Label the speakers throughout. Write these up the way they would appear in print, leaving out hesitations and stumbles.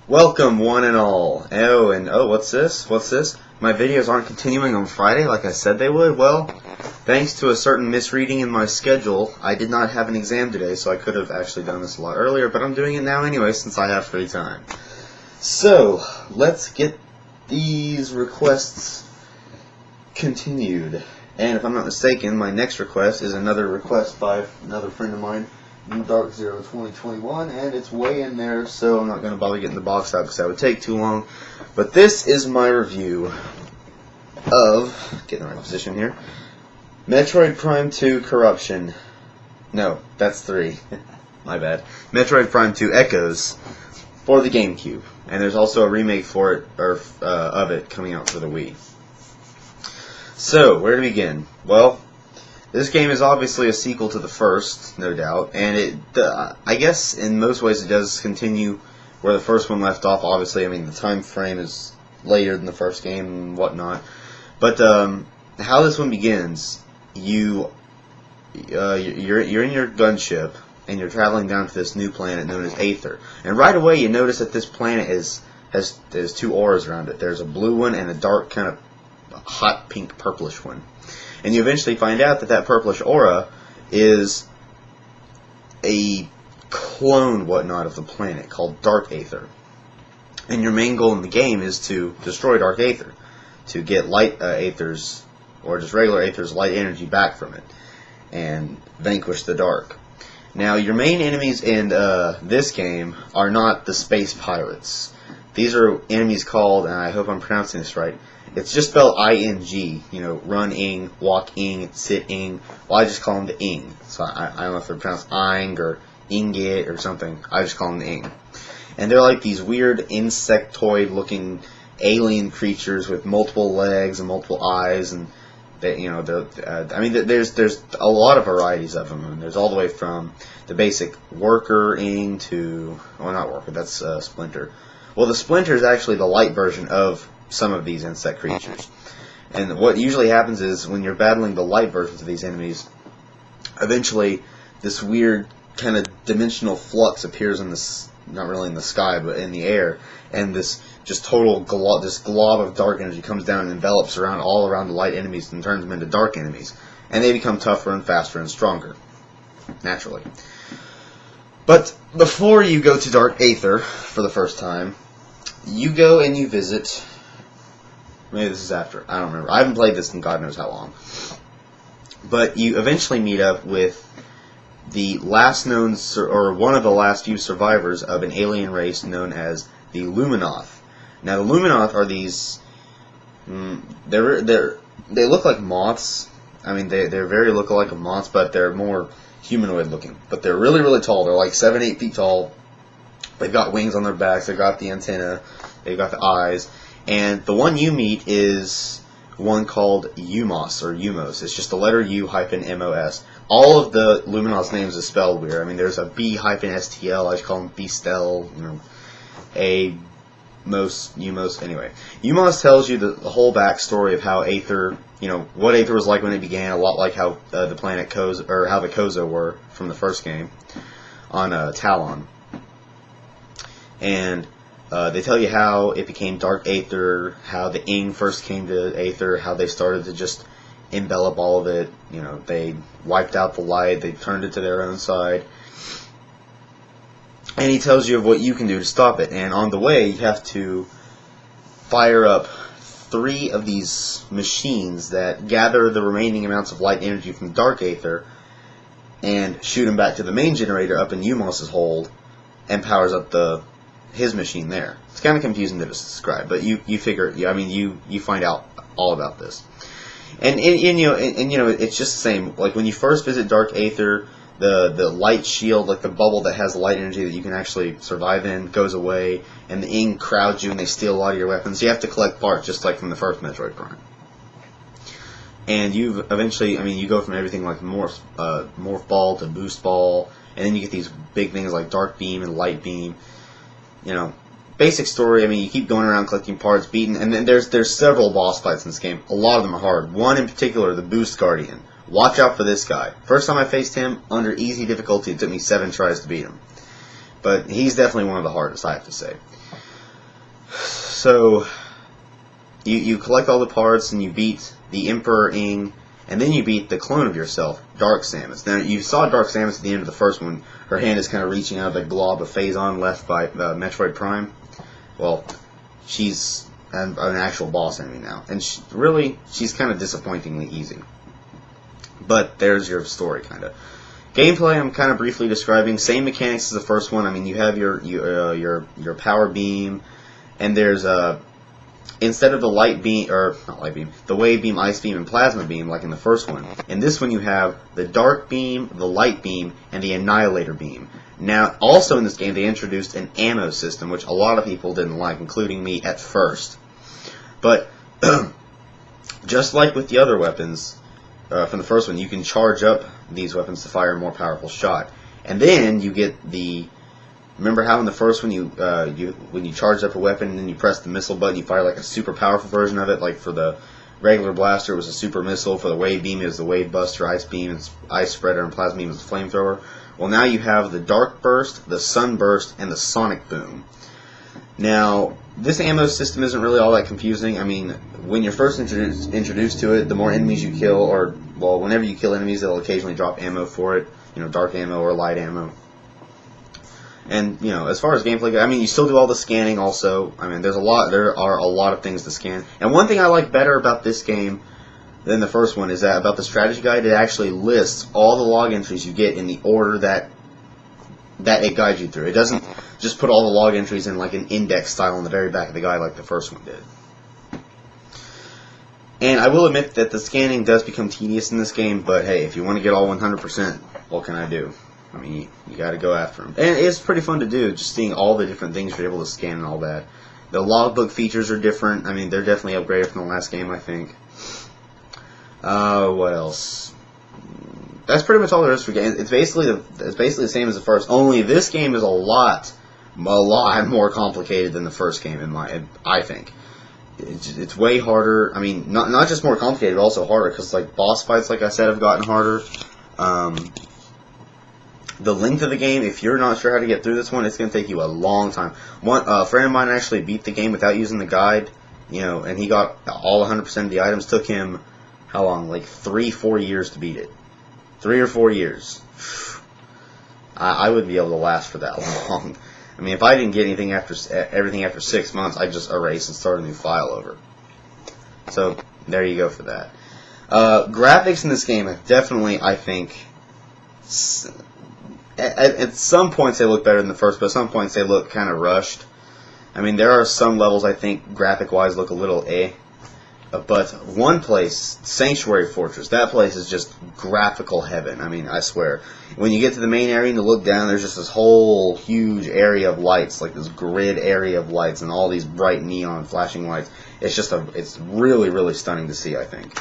Speaker 1: Welcome, one and all. Oh, what's this? What's this? My videos aren't continuing on Friday like I said they would? Well, thanks to a certain misreading in my schedule, I did not have an exam today, so I could have actually done this a lot earlier, but I'm doing it now anyway since I have free time. So, let's get these requests continued. And if I'm not mistaken, my next request is another request by another friend of mine, Dark Zero 2021, and it's way in there, so I'm not going to bother getting the box out because that would take too long. But this is my review of, get in the right position here, Metroid Prime 2 Corruption. No, that's 3. My bad. Metroid Prime 2 Echoes for the GameCube, and there's also a remake for it, or of it, coming out for the Wii. So, where to begin? Well, this game is obviously a sequel to the first, no doubt, and I guess in most ways it does continue where the first one left off. Obviously, I mean, the time frame is later than the first game and whatnot. But how this one begins, you're in your gunship and you're traveling down to this new planet known as Aether. And right away you notice that this planet has two auras around it. There's a blue one and a dark kind of hot pink purplish one. And you eventually find out that purplish aura is a clone, whatnot, of the planet called Dark Aether. And your main goal in the game is to destroy Dark Aether, to get light Aether's, or just regular Aether's light energy back from it, and vanquish the dark. Now, your main enemies in this game are not the space pirates. These are enemies called, and I hope I'm pronouncing this right, it's just spelled I-N-G, you know, run-ing, walk-ing, sit-ing. Well, I just call them the ing. So I don't know if they're pronounced ing or inget or something. I just call them the ing. And they're like these weird insectoid-looking alien creatures with multiple legs and multiple eyes, and they, you know, I mean, there's a lot of varieties of them. And there's all the way from the basic worker ing to, well, not worker, that's Splinter. Well, the Splinter is actually the light version of some of these insect creatures. And what usually happens is when you're battling the light versions of these enemies, eventually this weird kind of dimensional flux appears in this, not really in the sky, but in the air, and this just total glob of dark energy comes down and envelops all around the light enemies and turns them into dark enemies. And they become tougher and faster and stronger, naturally. But before you go to Dark Aether for the first time, you go and you visit. Maybe this is after. I don't remember. I haven't played this in God knows how long. But you eventually meet up with the last known, or one of the last few survivors of an alien race known as the Luminoth. Now, the Luminoth are these. They look like moths. I mean, they're very look-alike of moths, but they're more humanoid looking. But they're really, really tall. They're like 7-8 feet tall. They've got wings on their backs. They've got the antenna. They've got the eyes. And the one you meet is one called U-Mos, or U-Mos. It's just the letter U hyphen M-O-S. All of the Luminoth's names is spelled weird. I mean, there's a B hyphen S-T-L. I just call them B-Stel, you know, A-Mos, U-Mos. Anyway, U-Mos tells you the whole backstory of how Aether, you know, what Aether was like when it began, a lot like how the planet Kozo, or how the Kozo were from the first game on Talon. And they tell you how it became Dark Aether, how the Ing first came to Aether, how they started to just envelop all of it. You know, they wiped out the light, they turned it to their own side. And he tells you of what you can do to stop it. And on the way, you have to fire up 3 of these machines that gather the remaining amounts of light energy from Dark Aether and shoot them back to the main generator up in U-Mos's hold, and powers up his machine there. It's kind of confusing to describe, but you figure, I mean, you find out all about this. And you know, it's just the same. Like when you first visit Dark Aether, the light shield, like the bubble that has light energy that you can actually survive in, goes away, and the Ing crowds you and they steal a lot of your weapons. You have to collect parts just like from the first Metroid Prime. And you eventually, I mean, you go from everything like morph ball to boost ball, and then you get these big things like Dark Beam and Light Beam. You know, basic story. I mean, you keep going around collecting parts, beating, and then there's several boss fights in this game. A lot of them are hard. One in particular, the Boost Guardian. Watch out for this guy. First time I faced him, under easy difficulty, it took me 7 tries to beat him. But he's definitely one of the hardest, I have to say. So you collect all the parts and you beat the Emperor Ing, and then you beat the clone of yourself, Dark Samus. Now you saw Dark Samus at the end of the first one. Her hand is kind of reaching out of the glob of Phazon left by Metroid Prime. Well, she's an actual boss enemy now, and she's kind of disappointingly easy. But there's your story, kind of. Gameplay, I'm kind of briefly describing. Same mechanics as the first one. I mean, you have your power beam, and there's instead of the light beam, or not light beam, the wave beam, ice beam, and plasma beam, like in the first one. In this one, you have the dark beam, the light beam, and the annihilator beam. Now, also in this game, they introduced an ammo system, which a lot of people didn't like, including me at first. But just like with the other weapons from the first one, you can charge up these weapons to fire a more powerful shot, and then you get the. Remember how in the first one when you charge up a weapon and then you press the missile button, you fire like a super powerful version of it. Like for the regular blaster, it was a super missile. For the wave beam, it was the wave buster. Ice beam, it's ice spreader, and plasma beam is the flamethrower. Well, now you have the dark burst, the sunburst, and the sonic boom. Now, this ammo system isn't really all that confusing. I mean, when you're first introduced to it, the more enemies you kill, or well, whenever you kill enemies, they'll occasionally drop ammo for it. You know, dark ammo or light ammo. And, you know, as far as gameplay goes, I mean, you still do all the scanning also. I mean, there are a lot of things to scan. And one thing I like better about this game than the first one is that about the strategy guide, it actually lists all the log entries you get in the order that it guides you through. It doesn't just put all the log entries in like an index style on the very back of the guide like the first one did. And I will admit that the scanning does become tedious in this game, but hey, if you want to get all 100%, what can I do? I mean, you got to go after them. And it's pretty fun to do, just seeing all the different things you're able to scan and all that. The logbook features are different. I mean, they're definitely upgraded from the last game, I think. What else? That's pretty much all there is for games. It's basically the same as the first. Only this game is a lot more complicated than the first game. I think it's way harder. I mean, not just more complicated, but also harder because like boss fights, like I said, have gotten harder. The length of the game, if you're not sure how to get through this one, it's going to take you a long time. A friend of mine actually beat the game without using the guide, you know, and he got all 100% of the items. Took him, how long? Like 3-4 years to beat it. 3 or 4 years. I wouldn't be able to last for that long. I mean, if I didn't get everything after 6 months, I'd just erase and start a new file over. So, there you go for that. Graphics in this game have definitely, I think, at some points they look better than the first, but at some points they look kind of rushed. I mean, there are some levels I think graphic-wise look a little but one place, Sanctuary Fortress, that place is just graphical heaven. I mean, I swear. When you get to the main area and you look down, there's just this whole huge area of lights, like this grid area of lights, and all these bright neon flashing lights. It's really, really stunning to see, I think.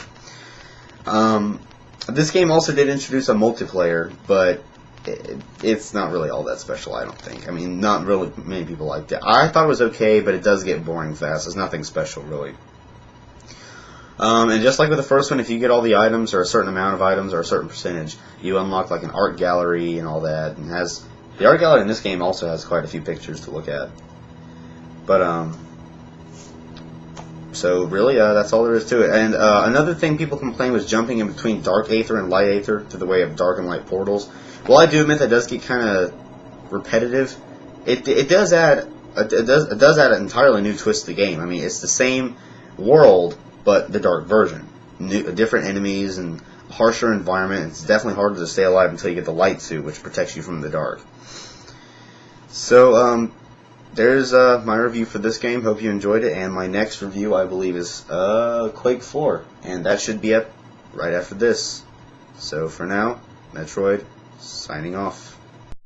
Speaker 1: This game also did introduce a multiplayer, but it's not really all that special, I don't think. I mean, not really many people liked it. I thought it was okay, but it does get boring fast. There's nothing special, really. And just like with the first one, if you get all the items, or a certain amount of items, or a certain percentage, you unlock like an art gallery and all that. And the art gallery in this game also has quite a few pictures to look at. But, so really, that's all there is to it. And another thing people complain was jumping in between dark aether and light aether through the way of dark and light portals. Well, I do admit that does get kind of repetitive. It does add an entirely new twist to the game. I mean, it's the same world, but the dark version. Different enemies and harsher environment. It's definitely harder to stay alive until you get the light suit, which protects you from the dark. So, there's my review for this game. Hope you enjoyed it. And my next review, I believe, is Quake 4. And that should be up right after this. So, for now, Metroid, signing off.